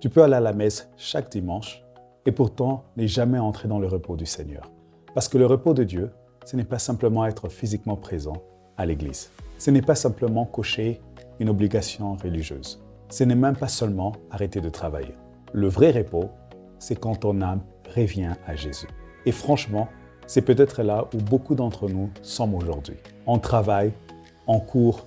Tu peux aller à la messe chaque dimanche et pourtant n'est jamais entré dans le repos du Seigneur. Parce que le repos de Dieu, ce n'est pas simplement être physiquement présent à l'église. Ce n'est pas simplement cocher une obligation religieuse. Ce n'est même pas seulement arrêter de travailler. Le vrai repos, c'est quand ton âme revient à Jésus. Et franchement, c'est peut-être là où beaucoup d'entre nous sommes aujourd'hui. On travaille, on court,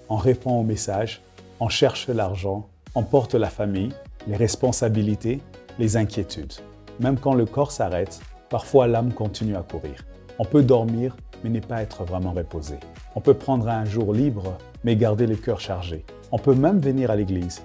on répond aux messages, on cherche l'argent, on porte la famille, les responsabilités, les inquiétudes. Même quand le corps s'arrête, parfois l'âme continue à courir. On peut dormir, mais ne pas être vraiment reposé. On peut prendre un jour libre, mais garder le cœur chargé. On peut même venir à l'église,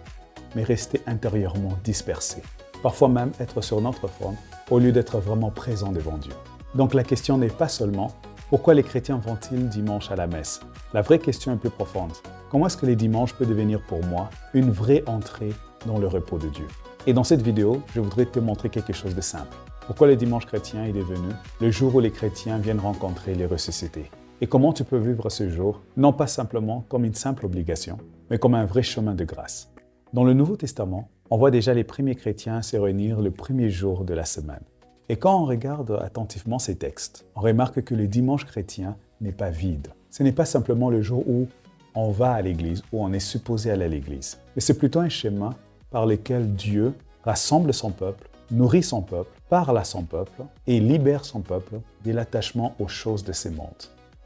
mais rester intérieurement dispersé. Parfois même être sur notre forme, au lieu d'être vraiment présent devant Dieu. Donc la question n'est pas seulement « Pourquoi les chrétiens vont-ils dimanche à la messe ?» La vraie question est plus profonde. Comment est-ce que les dimanches peuvent devenir pour moi une vraie entrée dans le repos de Dieu? Et dans cette vidéo, je voudrais te montrer quelque chose de simple. Pourquoi le dimanche chrétien est devenu le jour où les chrétiens viennent rencontrer les ressuscités? Et comment tu peux vivre ce jour, non pas simplement comme une simple obligation, mais comme un vrai chemin de grâce. Dans le Nouveau Testament, on voit déjà les premiers chrétiens se réunir le premier jour de la semaine. Et quand on regarde attentivement ces textes, on remarque que le dimanche chrétien n'est pas vide. Ce n'est pas simplement le jour où on va à l'église, où on est supposé aller à l'église. Mais c'est plutôt un schéma par lequel Dieu rassemble son peuple, nourrit son peuple, parle à son peuple et libère son peuple de l'attachement aux choses de ce monde.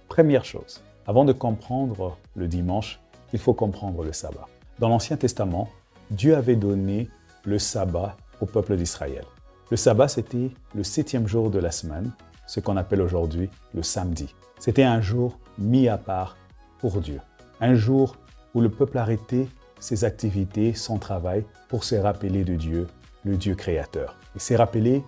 Première chose, avant de comprendre le dimanche, il faut comprendre le sabbat. Dans l'Ancien Testament, Dieu avait donné le sabbat au peuple d'Israël. Le sabbat, c'était le 7e jour de la semaine, ce qu'on appelle aujourd'hui le samedi. C'était un jour mis à part pour Dieu. Un jour où le peuple arrêtait ses activités, son travail, pour se rappeler de Dieu, le Dieu créateur. Il s'est rappelé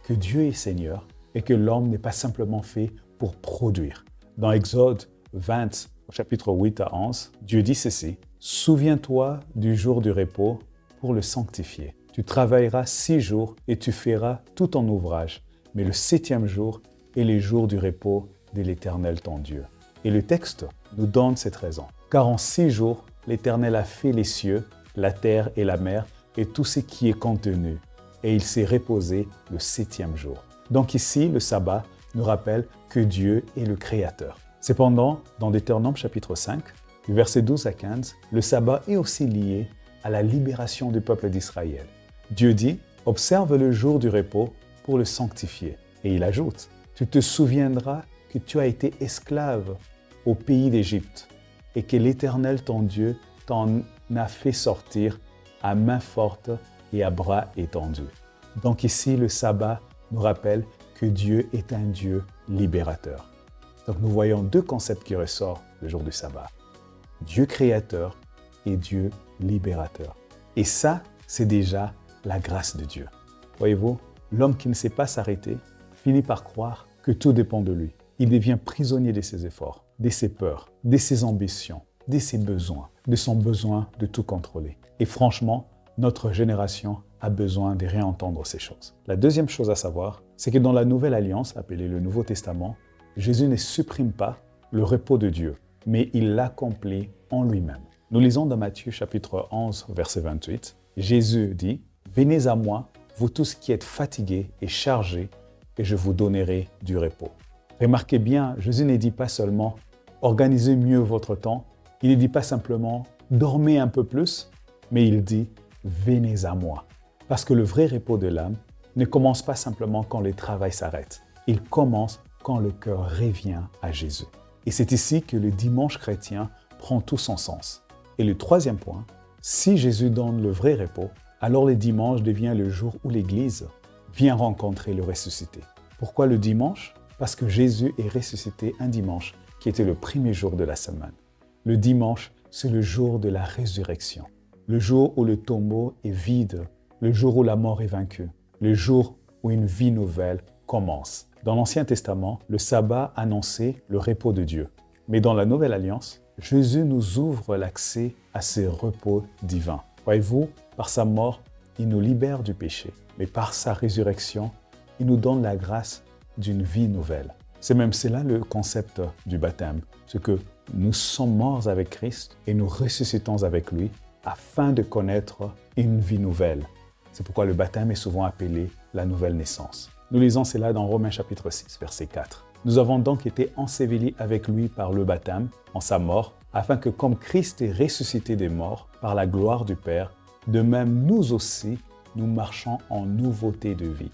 que Dieu est Seigneur et que l'homme n'est pas simplement fait pour produire. Dans Exode 20, au chapitre 8 à 11, Dieu dit ceci: « Souviens-toi du jour du repos pour le sanctifier. Tu travailleras 6 jours et tu feras tout ton ouvrage, mais le 7e jour est le jour du repos de l'Éternel ton Dieu. » Et le texte nous donne cette raison. Car en 6 jours, l'Éternel a fait les cieux, la terre et la mer et tout ce qui est contenu. Et il s'est reposé le 7e jour. Donc ici, le sabbat nous rappelle que Dieu est le Créateur. Cependant, dans Deutéronome chapitre 5, du verset 12 à 15, le sabbat est aussi lié à la libération du peuple d'Israël. Dieu dit « Observe le jour du repos pour le sanctifier. » Et il ajoute « Tu te souviendras que tu as été esclave au pays d'Égypte et que l'Éternel ton Dieu t'en a fait sortir à main forte et à bras étendus. » Donc ici, le sabbat nous rappelle que Dieu est un Dieu libérateur. Donc nous voyons 2 concepts qui ressortent le jour du sabbat. Dieu créateur et Dieu libérateur. Et ça, c'est déjà la grâce de Dieu. Voyez-vous, l'homme qui ne sait pas s'arrêter finit par croire que tout dépend de lui. Il devient prisonnier de ses efforts, de ses peurs, de ses ambitions, de ses besoins, de son besoin de tout contrôler. Et franchement, notre génération a besoin de réentendre ces choses. La deuxième chose à savoir, c'est que dans la Nouvelle Alliance, appelée le Nouveau Testament, Jésus ne supprime pas le repos de Dieu, mais il l'accomplit en lui-même. Nous lisons dans Matthieu chapitre 11, verset 28, Jésus dit « Venez à moi, vous tous qui êtes fatigués et chargés, et je vous donnerai du repos. » Remarquez bien, Jésus ne dit pas seulement « Organisez mieux votre temps », il ne dit pas simplement « Dormez un peu plus », mais il dit « Venez à moi ». Parce que le vrai repos de l'âme ne commence pas simplement quand le travail s'arrête. Il commence quand le cœur revient à Jésus. Et c'est ici que le dimanche chrétien prend tout son sens. Et le troisième point, si Jésus donne le vrai repos, alors le dimanche devient le jour où l'Église vient rencontrer le ressuscité. Pourquoi le dimanche? Parce que Jésus est ressuscité un dimanche, qui était le premier jour de la semaine. Le dimanche, c'est le jour de la résurrection. Le jour où le tombeau est vide, le jour où la mort est vaincue, le jour où une vie nouvelle commence. Dans l'Ancien Testament, le sabbat annonçait le repos de Dieu. Mais dans la Nouvelle Alliance, Jésus nous ouvre l'accès à ce repos divin. Voyez-vous, par sa mort, il nous libère du péché. Mais par sa résurrection, il nous donne la grâce d'une vie nouvelle. C'est même cela le concept du baptême. C'est que nous sommes morts avec Christ et nous ressuscitons avec lui afin de connaître une vie nouvelle. C'est pourquoi le baptême est souvent appelé la nouvelle naissance. Nous lisons cela dans Romains chapitre 6, verset 4. Nous avons donc été ensevelis avec lui par le baptême, en sa mort, afin que comme Christ est ressuscité des morts par la gloire du Père, de même nous aussi, nous marchons en nouveauté de vie.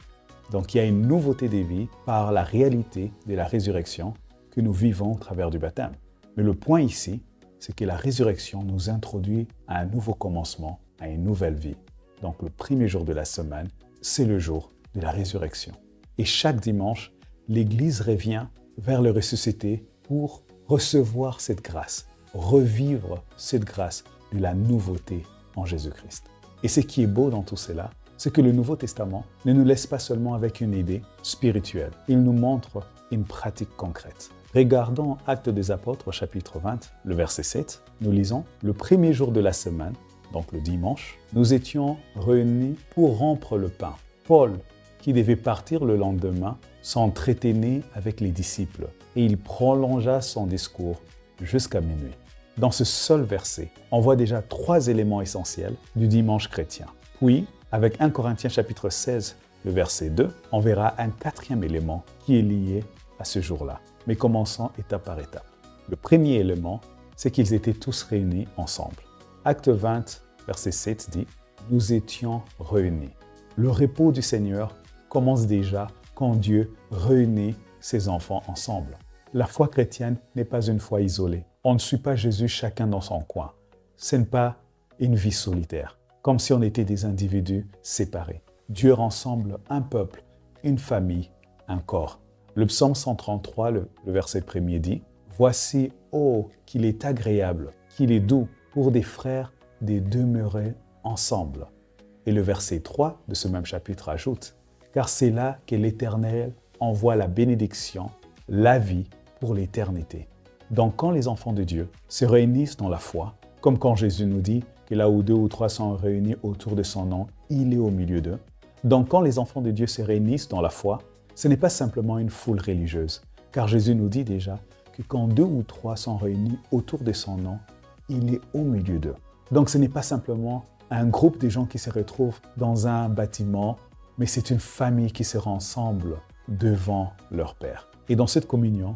Donc il y a une nouveauté de vie par la réalité de la résurrection que nous vivons au travers du baptême. Mais le point ici, c'est que la résurrection nous introduit à un nouveau commencement, à une nouvelle vie. Donc le premier jour de la semaine, c'est le jour de la résurrection. Et chaque dimanche, l'Église revient vers le ressuscité pour recevoir cette grâce, revivre cette grâce de la nouveauté en Jésus-Christ. Et ce qui est beau dans tout cela, c'est que le Nouveau Testament ne nous laisse pas seulement avec une idée spirituelle, il nous montre une pratique concrète. Regardons Actes des Apôtres, chapitre 20, le verset 7. Nous lisons « Le premier jour de la semaine, donc le dimanche, nous étions réunis pour rompre le pain. Paul, qui devait partir le lendemain, s'entretenait avec les disciples et il prolongea son discours jusqu'à minuit. » Dans ce seul verset, on voit déjà 3 éléments essentiels du dimanche chrétien. Puis, avec 1 Corinthiens chapitre 16, le verset 2, on verra un 4e élément qui est lié à ce jour-là. Mais commençons étape par étape. Le premier élément, c'est qu'ils étaient tous réunis ensemble. Acte 20, verset 7 dit « Nous étions réunis ». Le repos du Seigneur commence déjà quand Dieu réunit ses enfants ensemble. La foi chrétienne n'est pas une foi isolée. On ne suit pas Jésus chacun dans son coin. Ce n'est pas une vie solitaire, comme si on était des individus séparés. Dieu rassemble un peuple, une famille, un corps. Le psaume 133, le verset 1er dit « Voici, oh, qu'il est agréable, qu'il est doux pour des frères de demeurer ensemble. » Et le verset 3 de ce même chapitre ajoute « Car c'est là que l'Éternel envoie la bénédiction, la vie pour l'éternité. » Donc quand les enfants de Dieu se réunissent dans la foi, comme quand Jésus nous dit que là où 2 ou 3 sont réunis autour de son nom, il est au milieu d'eux. Donc quand les enfants de Dieu se réunissent dans la foi, ce n'est pas simplement une foule religieuse, car Jésus nous dit déjà que quand 2 ou 3 sont réunis autour de son nom, il est au milieu d'eux. Donc ce n'est pas simplement un groupe de gens qui se retrouvent dans un bâtiment, mais c'est une famille qui se rassemble devant leur Père. Et dans cette communion,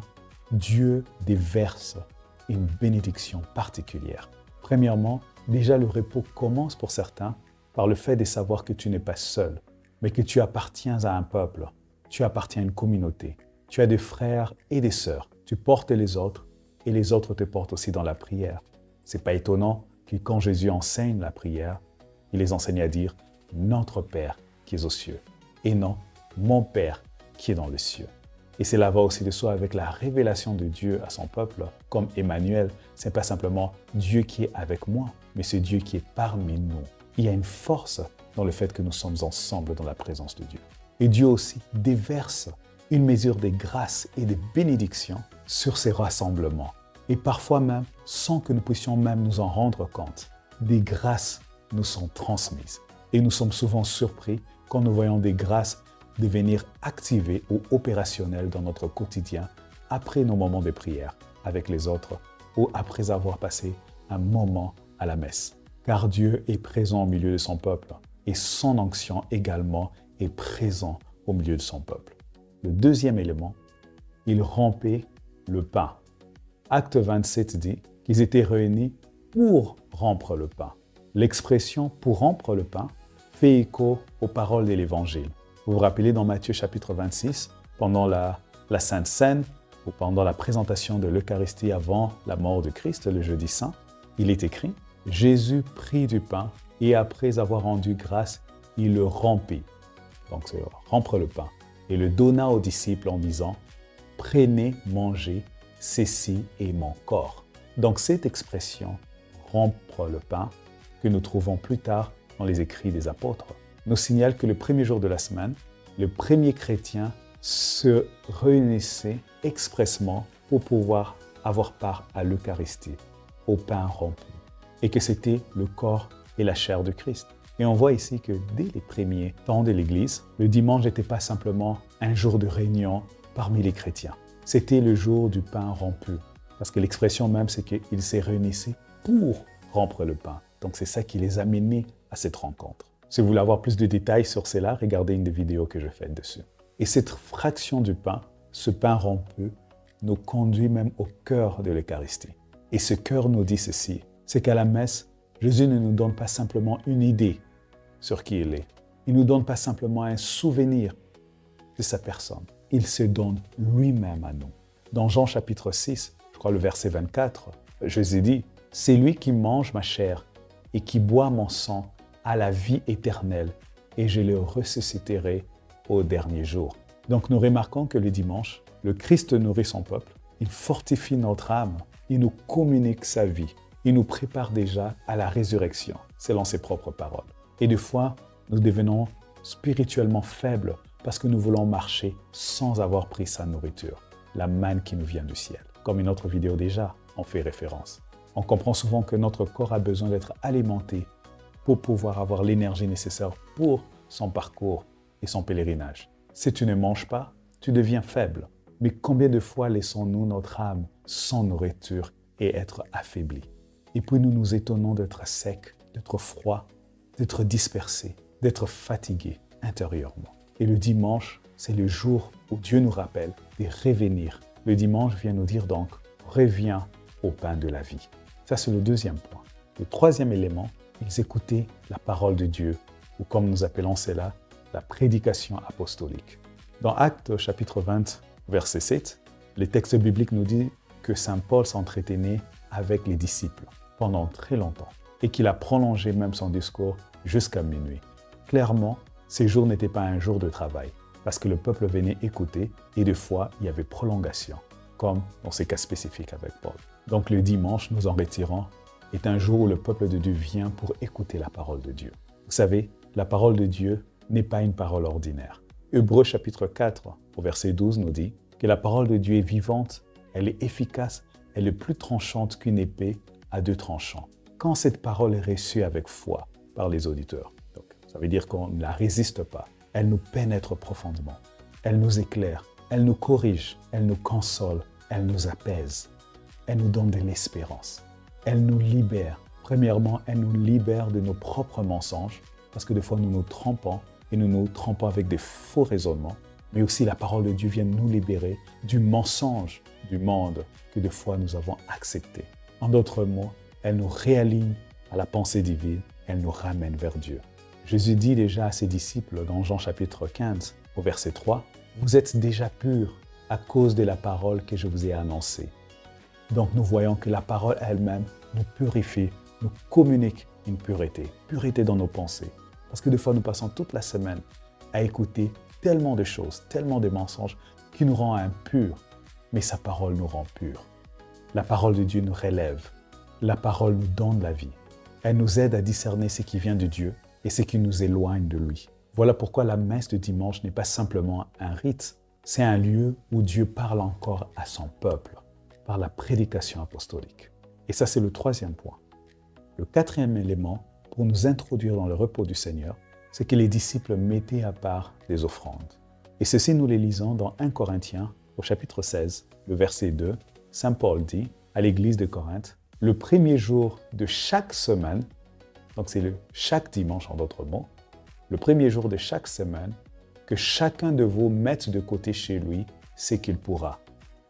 Dieu déverse une bénédiction particulière. Premièrement, déjà le repos commence pour certains par le fait de savoir que tu n'es pas seul, mais que tu appartiens à un peuple, tu appartiens à une communauté, tu as des frères et des sœurs, tu portes les autres et les autres te portent aussi dans la prière. C'est pas étonnant que quand Jésus enseigne la prière, il les enseigne à dire « Notre Père qui est aux cieux » et non « Mon Père qui est dans les cieux ». Et cela va aussi de soi avec la révélation de Dieu à son peuple, comme Emmanuel. Ce n'est pas simplement Dieu qui est avec moi, mais c'est Dieu qui est parmi nous. Il y a une force dans le fait que nous sommes ensemble dans la présence de Dieu. Et Dieu aussi déverse une mesure de grâce et de bénédiction sur ces rassemblements. Et parfois même, sans que nous puissions même nous en rendre compte, des grâces nous sont transmises. Et nous sommes souvent surpris quand nous voyons des grâces devenir activées ou opérationnelles dans notre quotidien après nos moments de prière avec les autres ou après avoir passé un moment à la messe. Car Dieu est présent au milieu de son peuple et son onction également est présent au milieu de son peuple. Le deuxième élément, il rompait le pain. Acte 27 dit qu'ils étaient réunis pour rompre le pain. L'expression « pour rompre le pain » fait écho aux paroles de l'Évangile. Vous vous rappelez dans Matthieu chapitre 26, pendant la Sainte Seine, ou pendant la présentation de l'Eucharistie avant la mort de Christ, le jeudi saint, il est écrit « Jésus prit du pain et après avoir rendu grâce, il le rompit. » Donc c'est rompre le pain. Et le donna aux disciples en disant « Prenez, mangez, ceci est mon corps. » Donc cette expression « rompre le pain » que nous trouvons plus tard dans les écrits des apôtres, nous signale que le premier jour de la semaine, le premier chrétien se réunissait expressément pour pouvoir avoir part à l'Eucharistie, au pain rompu, et que c'était le corps et la chair de Christ. Et on voit ici que dès les premiers temps de l'Église, le dimanche n'était pas simplement un jour de réunion parmi les chrétiens. C'était le jour du pain rompu, parce que l'expression même, c'est qu'ils se réunissaient pour rompre le pain. Donc c'est ça qui les a menés à cette rencontre. Si vous voulez avoir plus de détails sur cela, regardez une des vidéos que je fais dessus. Et cette fraction du pain, ce pain rompu, nous conduit même au cœur de l'Eucharistie. Et ce cœur nous dit ceci, c'est qu'à la messe, Jésus ne nous donne pas simplement une idée sur qui il est. Il ne nous donne pas simplement un souvenir de sa personne. Il se donne lui-même à nous. Dans Jean chapitre 6, je crois le verset 24, Jésus dit, « C'est lui qui mange ma chair et qui boit mon sang à la vie éternelle, et je le ressusciterai au dernier jour. » Donc nous remarquons que le dimanche, le Christ nourrit son peuple, il fortifie notre âme, il nous communique sa vie, il nous prépare déjà à la résurrection, selon ses propres paroles. Et des fois, nous devenons spirituellement faibles parce que nous voulons marcher sans avoir pris sa nourriture, la manne qui nous vient du ciel. Comme une autre vidéo déjà en fait référence. On comprend souvent que notre corps a besoin d'être alimenté pour pouvoir avoir l'énergie nécessaire pour son parcours et son pèlerinage. Si tu ne manges pas, tu deviens faible. Mais combien de fois laissons-nous notre âme sans nourriture et être affaiblis? Et puis nous nous étonnons d'être secs, d'être froids, d'être dispersés, d'être fatigués intérieurement. Et le dimanche, c'est le jour où Dieu nous rappelle de revenir. Le dimanche vient nous dire donc, reviens au pain de la vie. Ça, c'est le deuxième point. Le troisième élément, ils écoutaient la parole de Dieu, ou comme nous appelons cela, la prédication apostolique. Dans Actes chapitre 20, verset 7, le texte biblique nous dit que Saint Paul s'entretenait avec les disciples pendant très longtemps et qu'il a prolongé même son discours jusqu'à minuit. Clairement, ces jours n'étaient pas un jour de travail parce que le peuple venait écouter et des fois, il y avait prolongation, comme dans ces cas spécifiques avec Paul. Donc le dimanche, nous en retirons, est un jour où le peuple de Dieu vient pour écouter la parole de Dieu. Vous savez, la parole de Dieu n'est pas une parole ordinaire. Hébreux chapitre 4, au verset 12, nous dit que la parole de Dieu est vivante, elle est efficace, elle est plus tranchante qu'une épée à deux tranchants. Quand cette parole est reçue avec foi par les auditeurs, donc, ça veut dire qu'on ne la résiste pas, elle nous pénètre profondément, elle nous éclaire, elle nous corrige, elle nous console, elle nous apaise, elle nous donne de l'espérance, elle nous libère. Premièrement, elle nous libère de nos propres mensonges, parce que des fois nous nous trompons, et nous nous trompons avec des faux raisonnements, mais aussi la parole de Dieu vient nous libérer du mensonge du monde que des fois nous avons accepté. En d'autres mots, elle nous réaligne à la pensée divine, elle nous ramène vers Dieu. Jésus dit déjà à ses disciples dans Jean chapitre 15, au verset 3, « Vous êtes déjà purs à cause de la parole que je vous ai annoncée. » Donc nous voyons que la parole elle-même nous purifie, nous communique une pureté dans nos pensées. Parce que des fois, nous passons toute la semaine à écouter tellement de choses, tellement de mensonges qui nous rendent impurs, mais sa parole nous rend purs. La parole de Dieu nous relève. La parole nous donne la vie. Elle nous aide à discerner ce qui vient de Dieu et ce qui nous éloigne de lui. Voilà pourquoi la messe de dimanche n'est pas simplement un rite, c'est un lieu où Dieu parle encore à son peuple par la prédication apostolique. Et ça, c'est le troisième point. Le quatrième élément, pour nous introduire dans le repos du Seigneur, c'est que les disciples mettaient à part des offrandes. Et ceci, nous les lisons dans 1 Corinthiens, au chapitre 16, le verset 2. Saint Paul dit à l'église de Corinthe, « Le premier jour de chaque semaine, donc c'est chaque dimanche en d'autres mots, le premier jour de chaque semaine, que chacun de vous mette de côté chez lui ce qu'il pourra. »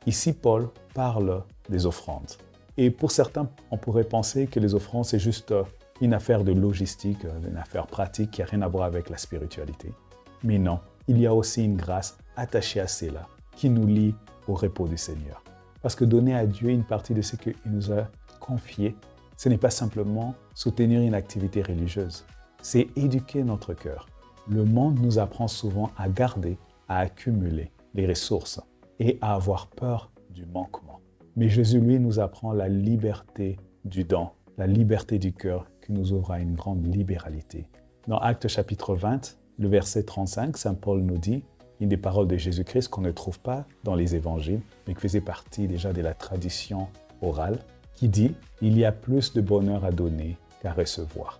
Ici, Paul parle des offrandes. Et pour certains, on pourrait penser que les offrandes, c'est juste une affaire de logistique, une affaire pratique qui n'a rien à voir avec la spiritualité. Mais non, il y a aussi une grâce attachée à cela qui nous lie au repos du Seigneur. Parce que donner à Dieu une partie de ce qu'il nous a confié, ce n'est pas simplement soutenir une activité religieuse, c'est éduquer notre cœur. Le monde nous apprend souvent à garder, à accumuler les ressources et à avoir peur du manquement. Mais Jésus, lui, nous apprend la liberté du don, la liberté du cœur qui nous ouvre à une grande libéralité. Dans Actes chapitre 20, le verset 35, Saint Paul nous dit une des paroles de Jésus-Christ qu'on ne trouve pas dans les évangiles, mais qui faisait partie déjà de la tradition orale, qui dit « Il y a plus de bonheur à donner qu'à recevoir. »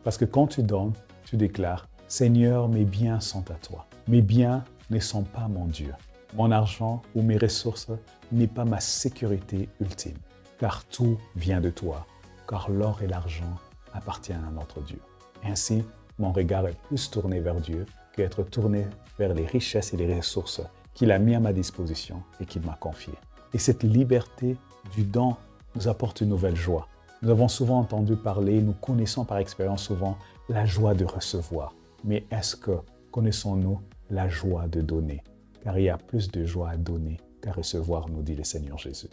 Parce que quand tu donnes, tu déclares « Seigneur, mes biens sont à toi. Mes biens ne sont pas mon Dieu. Mon argent ou mes ressources n'est pas ma sécurité ultime, car tout vient de toi, car l'or et l'argent appartiennent à notre Dieu. » Ainsi, mon regard est plus tourné vers Dieu qu'être tourné vers les richesses et les ressources qu'il a mis à ma disposition et qu'il m'a confiées. Et cette liberté du don nous apporte une nouvelle joie. Nous avons souvent entendu parler, nous connaissons par expérience souvent la joie de recevoir. Mais est-ce que connaissons-nous la joie de donner? Car il y a plus de joie à donner qu'à recevoir, nous dit le Seigneur Jésus.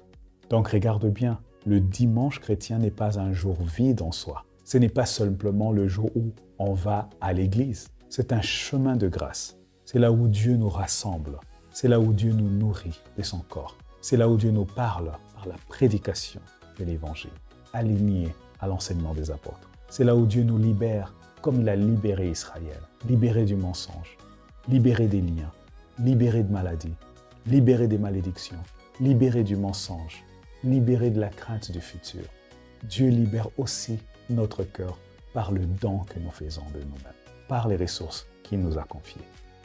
Donc regarde bien, le dimanche chrétien n'est pas un jour vide en soi. Ce n'est pas simplement le jour où on va à l'église. C'est un chemin de grâce. C'est là où Dieu nous rassemble. C'est là où Dieu nous nourrit de son corps. C'est là où Dieu nous parle par la prédication de l'Évangile, aligné à l'enseignement des apôtres. C'est là où Dieu nous libère comme il a libéré Israël, libéré du mensonge, libéré des liens, libéré de maladies, libéré des malédictions, libéré du mensonge, libéré de la crainte du futur. Dieu libère aussi notre cœur par le don que nous faisons de nous-mêmes, par les ressources qu'il nous a confiées.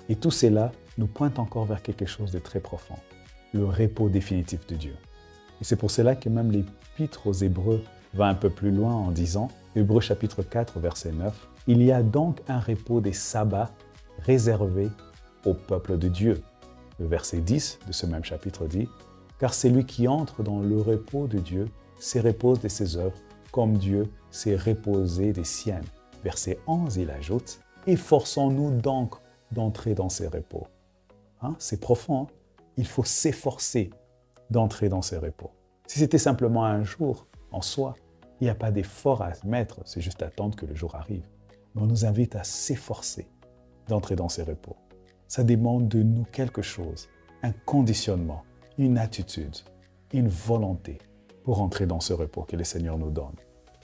Et tout cela nous pointe encore vers quelque chose de très profond, le repos définitif de Dieu. Et c'est pour cela que même l'Épître aux Hébreux va un peu plus loin en disant, Hébreux chapitre 4, verset 9, « Il y a donc un repos des sabbats réservé au peuple de Dieu. » Le verset 10 de ce même chapitre dit, « Car celui qui entre dans le repos de Dieu se repose de ses œuvres, comme Dieu s'est reposé des siennes. » Verset 11, il ajoute, « Efforçons-nous donc d'entrer dans ces repos. » C'est profond, hein? Il faut s'efforcer d'entrer dans ces repos. Si c'était simplement un jour en soi, il n'y a pas d'effort à mettre, c'est juste attendre que le jour arrive. Mais on nous invite à s'efforcer d'entrer dans ces repos. Ça demande de nous quelque chose, un conditionnement, une attitude, une volonté pour entrer dans ce repos que le Seigneur nous donne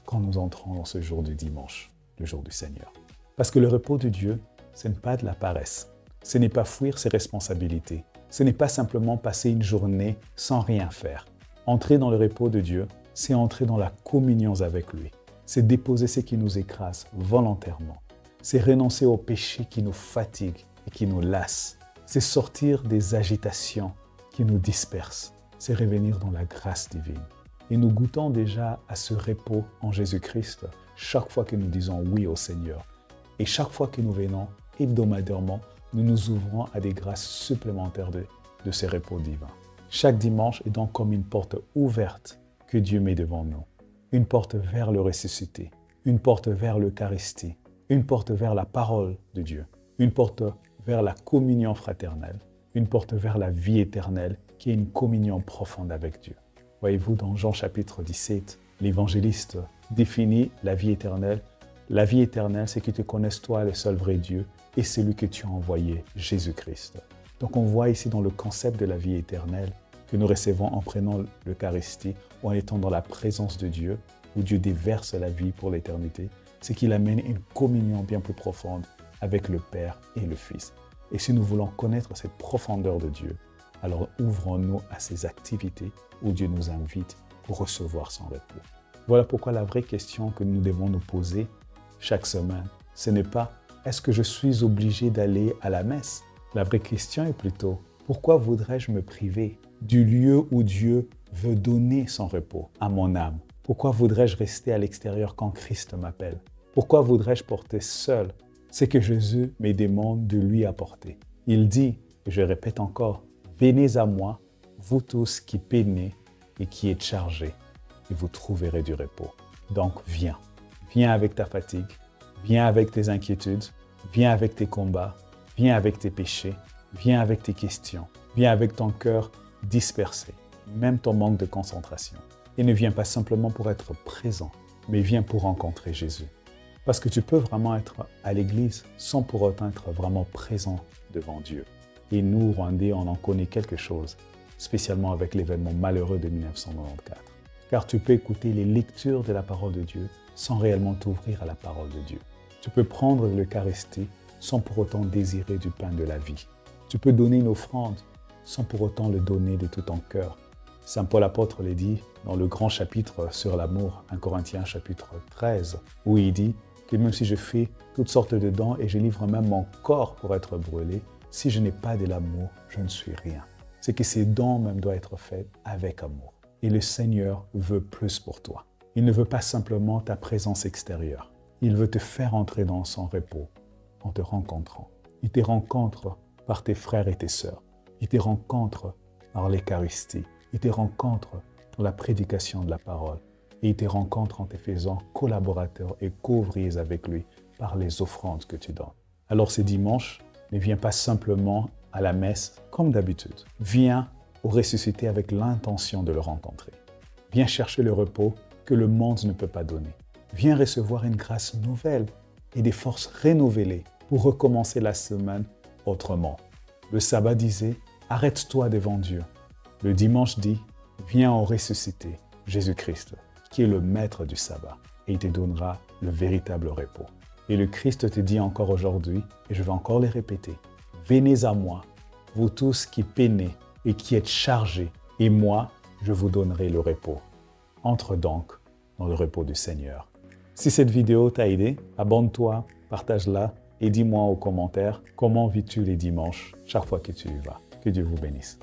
quand nous entrons dans ce jour du dimanche, le jour du Seigneur. Parce que le repos de Dieu, ce n'est pas de la paresse, ce n'est pas fuir ses responsabilités, ce n'est pas simplement passer une journée sans rien faire. Entrer dans le repos de Dieu, c'est entrer dans la communion avec lui. C'est déposer ce qui nous écrase volontairement. C'est renoncer aux péchés qui nous fatiguent et qui nous lassent. C'est sortir des agitations qui nous dispersent. C'est revenir dans la grâce divine. Et nous goûtons déjà à ce repos en Jésus-Christ chaque fois que nous disons oui au Seigneur. Et chaque fois que nous venons hebdomadairement, nous nous ouvrons à des grâces supplémentaires de ces repos divins. Chaque dimanche est donc comme une porte ouverte que Dieu met devant nous. Une porte vers le ressuscité, une porte vers l'Eucharistie, une porte vers la parole de Dieu, une porte vers la communion fraternelle, une porte vers la vie éternelle qui est une communion profonde avec Dieu. Voyez-vous, dans Jean chapitre 17, l'évangéliste définit la vie éternelle. La vie éternelle, c'est que tu connaisses toi, le seul vrai Dieu, et celui que tu as envoyé, Jésus-Christ. Donc on voit ici dans le concept de la vie éternelle que nous recevons en prenant l'Eucharistie ou en étant dans la présence de Dieu, où Dieu déverse la vie pour l'éternité, c'est qu'il amène une communion bien plus profonde avec le Père et le Fils. Et si nous voulons connaître cette profondeur de Dieu, alors ouvrons-nous à ces activités où Dieu nous invite pour recevoir son repos. Voilà pourquoi la vraie question que nous devons nous poser chaque semaine, ce n'est pas « est-ce que je suis obligé d'aller à la messe ?» La vraie question est plutôt « pourquoi voudrais-je me priver du lieu où Dieu veut donner son repos à mon âme? Pourquoi voudrais-je rester à l'extérieur quand Christ m'appelle? Pourquoi voudrais-je porter seul ce que Jésus me demande de lui apporter? Il dit, et je répète encore, « Venez à moi, vous tous qui peinez et qui êtes chargés, et vous trouverez du repos. » Donc viens, viens avec ta fatigue, viens avec tes inquiétudes, viens avec tes combats, viens avec tes péchés, viens avec tes questions, viens avec ton cœur dispersé, même ton manque de concentration. Et ne viens pas simplement pour être présent, mais viens pour rencontrer Jésus. Parce que tu peux vraiment être à l'église sans pour autant être vraiment présent devant Dieu. Et nous, Rwandais, on en connaît quelque chose, spécialement avec l'événement malheureux de 1994. Car tu peux écouter les lectures de la parole de Dieu sans réellement t'ouvrir à la parole de Dieu. Tu peux prendre l'Eucharistie sans pour autant désirer du pain de la vie. Tu peux donner une offrande sans pour autant le donner de tout ton cœur. Saint Paul apôtre le dit dans le grand chapitre sur l'amour, 1 Corinthiens chapitre 13, où il dit que même si je fais toutes sortes de dons et je livre même mon corps pour être brûlé, si je n'ai pas de l'amour, je ne suis rien. C'est que ces dons même doivent être faits avec amour. Et le Seigneur veut plus pour toi. Il ne veut pas simplement ta présence extérieure. Il veut te faire entrer dans son repos en te rencontrant. Il te rencontre par tes frères et tes sœurs. Il te rencontre par l'Eucharistie. Il te rencontre dans la prédication de la parole. Et il te rencontre en te faisant collaborateur et co-ouvrier avec lui par les offrandes que tu donnes. Alors ce dimanche, ne viens pas simplement à la messe comme d'habitude. Viens au ressuscité avec l'intention de le rencontrer. Viens chercher le repos que le monde ne peut pas donner. Viens recevoir une grâce nouvelle et des forces renouvelées pour recommencer la semaine autrement. Le sabbat disait, arrête-toi devant Dieu. Le dimanche dit, viens au ressuscité, Jésus-Christ, qui est le maître du sabbat, et il te donnera le véritable repos. Et le Christ te dit encore aujourd'hui, et je vais encore le répéter, venez à moi, vous tous qui peinez et qui êtes chargés, et moi, je vous donnerai le repos. Entre donc dans le repos du Seigneur. Si cette vidéo t'a aidé, abonne-toi, partage-la et dis-moi aux commentaires comment vis-tu les dimanches chaque fois que tu y vas. Que Dieu vous bénisse.